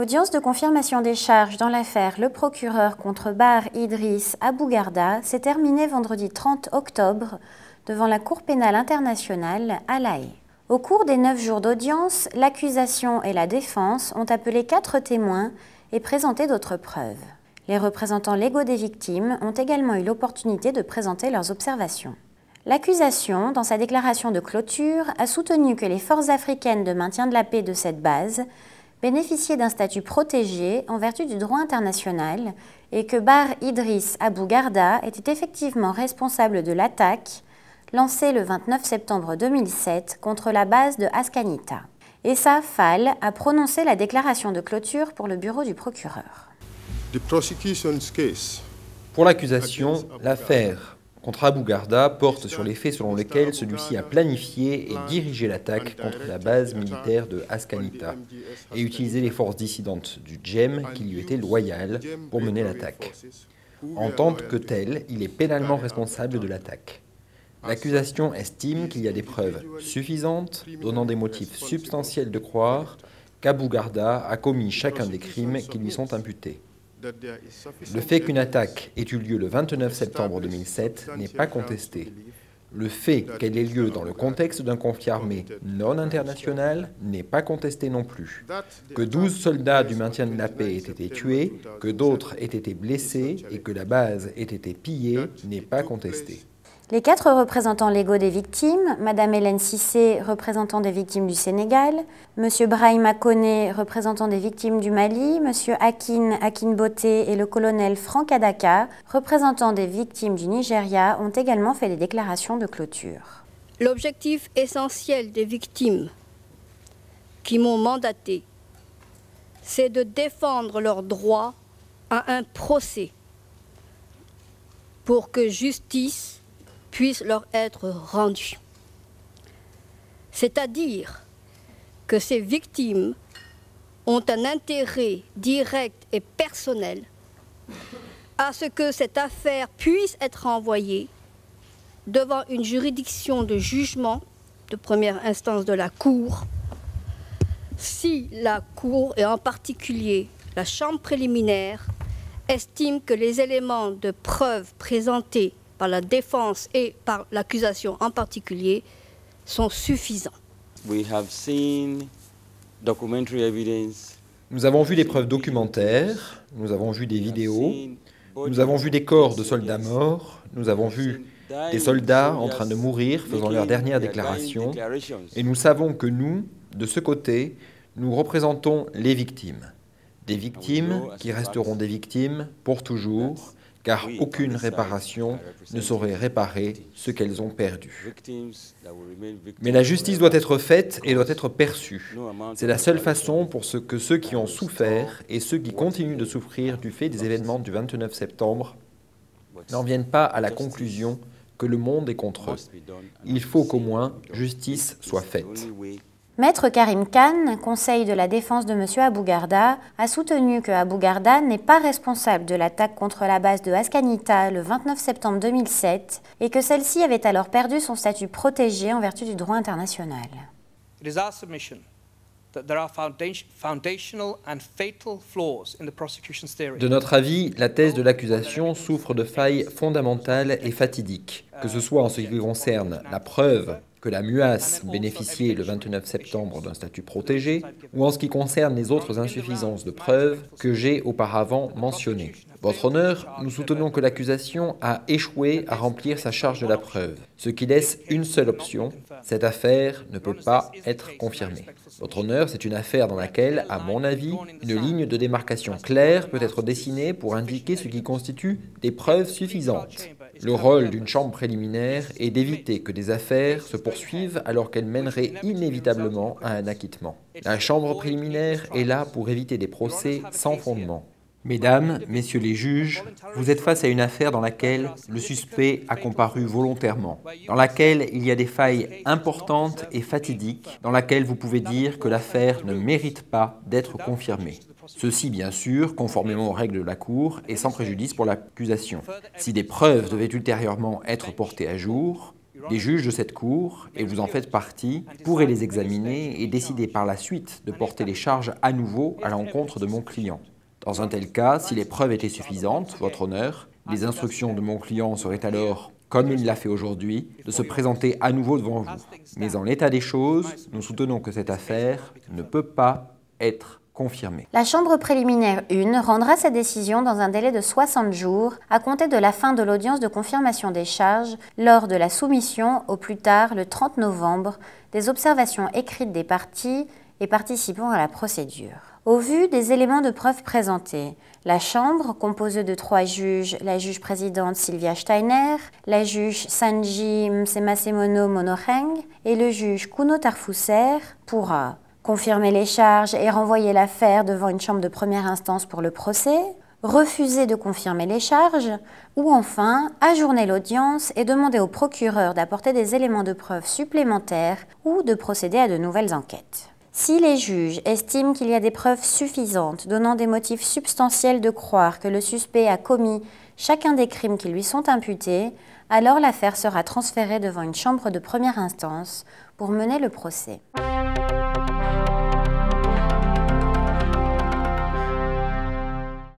L'audience de confirmation des charges dans l'affaire Le Procureur contre Bar Idriss Abou Garda s'est terminée vendredi 30 octobre devant la Cour pénale internationale à La Haye. Au cours des 9 jours d'audience, l'accusation et la défense ont appelé 4 témoins et présenté d'autres preuves. Les représentants légaux des victimes ont également eu l'opportunité de présenter leurs observations. L'accusation, dans sa déclaration de clôture, a soutenu que les forces africaines de maintien de la paix de cette base bénéficiaient d'un statut protégé en vertu du droit international et que Bar Idriss Abou Garda était effectivement responsable de l'attaque lancée le 29 septembre 2007 contre la base de Askanita. Essa Fall a prononcé la déclaration de clôture pour le bureau du procureur. Pour l'accusation, l'affaire contre Abou Garda porte sur les faits selon lesquels celui-ci a planifié et dirigé l'attaque contre la base militaire de Askanita et utilisé les forces dissidentes du Djem qui lui étaient loyales pour mener l'attaque. En tant que tel, il est pénalement responsable de l'attaque. L'accusation estime qu'il y a des preuves suffisantes donnant des motifs substantiels de croire qu'Abou Garda a commis chacun des crimes qui lui sont imputés. Le fait qu'une attaque ait eu lieu le 29 septembre 2007 n'est pas contesté. Le fait qu'elle ait lieu dans le contexte d'un conflit armé non international n'est pas contesté non plus. Que 12 soldats du maintien de la paix aient été tués, que d'autres aient été blessés et que la base ait été pillée n'est pas contesté. Les 4 représentants légaux des victimes, Mme Hélène Cissé, représentant des victimes du Sénégal, M. Brahima Koné, représentant des victimes du Mali, M. Akin Boté et le colonel Franck Adaka, représentant des victimes du Nigeria, ont également fait des déclarations de clôture. L'objectif essentiel des victimes qui m'ont mandaté, c'est de défendre leur droit à un procès pour que justice puisse leur être rendue. C'est-à-dire que ces victimes ont un intérêt direct et personnel à ce que cette affaire puisse être envoyée devant une juridiction de jugement de première instance de la Cour, si la Cour, et en particulier la Chambre préliminaire, estime que les éléments de preuve présentés par la défense et par l'accusation en particulier, sont suffisants. Nous avons vu des preuves documentaires, nous avons vu des vidéos, nous avons vu des corps de soldats morts, nous avons vu des soldats en train de mourir faisant leur dernière déclaration, et nous savons que nous, de ce côté, nous représentons les victimes. Des victimes qui resteront des victimes pour toujours, car aucune réparation ne saurait réparer ce qu'elles ont perdu. Mais la justice doit être faite et doit être perçue. C'est la seule façon pour que ceux qui ont souffert et ceux qui continuent de souffrir du fait des événements du 29 septembre n'en viennent pas à la conclusion que le monde est contre eux. Il faut qu'au moins justice soit faite. Maître Karim Khan, conseil de la défense de M. Abou Garda, a soutenu que Abou Garda n'est pas responsable de l'attaque contre la base de Askanita le 29 septembre 2007 et que celle-ci avait alors perdu son statut protégé en vertu du droit international. De notre avis, la thèse de l'accusation souffre de failles fondamentales et fatidiques, que ce soit en ce qui concerne la preuve que la MUAS bénéficiait le 29 septembre d'un statut protégé, ou en ce qui concerne les autres insuffisances de preuves que j'ai auparavant mentionnées. Votre honneur, nous soutenons que l'accusation a échoué à remplir sa charge de la preuve, ce qui laisse une seule option, cette affaire ne peut pas être confirmée. Votre honneur, c'est une affaire dans laquelle, à mon avis, une ligne de démarcation claire peut être dessinée pour indiquer ce qui constitue des preuves suffisantes. Le rôle d'une chambre préliminaire est d'éviter que des affaires se poursuivent alors qu'elles mèneraient inévitablement à un acquittement. La chambre préliminaire est là pour éviter des procès sans fondement. Mesdames, messieurs les juges, vous êtes face à une affaire dans laquelle le suspect a comparu volontairement, dans laquelle il y a des failles importantes et fatidiques, dans laquelle vous pouvez dire que l'affaire ne mérite pas d'être confirmée. Ceci, bien sûr, conformément aux règles de la Cour et sans préjudice pour l'accusation. Si des preuves devaient ultérieurement être portées à jour, Des juges de cette cour, et vous en faites partie, pourraient les examiner et décider par la suite de porter les charges à nouveau à l'encontre de mon client. Dans un tel cas, si les preuves étaient suffisantes, votre honneur, les instructions de mon client seraient alors, comme il l'a fait aujourd'hui, de se présenter à nouveau devant vous. Mais en l'état des choses, nous soutenons que cette affaire ne peut pas être confirmée. La Chambre préliminaire 1 rendra sa décision dans un délai de 60 jours à compter de la fin de l'audience de confirmation des charges lors de la soumission, au plus tard le 30 novembre, des observations écrites des parties et participant à la procédure. Au vu des éléments de preuve présentés, la Chambre, composée de 3 juges, la juge présidente Sylvia Steiner, la juge Sanji Msemasemono Monoheng et le juge Kuno Tarfusser, pourra confirmer les charges et renvoyer l'affaire devant une chambre de première instance pour le procès, refuser de confirmer les charges, ou enfin ajourner l'audience et demander au procureur d'apporter des éléments de preuve supplémentaires ou de procéder à de nouvelles enquêtes. Si les juges estiment qu'il y a des preuves suffisantes donnant des motifs substantiels de croire que le suspect a commis chacun des crimes qui lui sont imputés, alors l'affaire sera transférée devant une chambre de première instance pour mener le procès.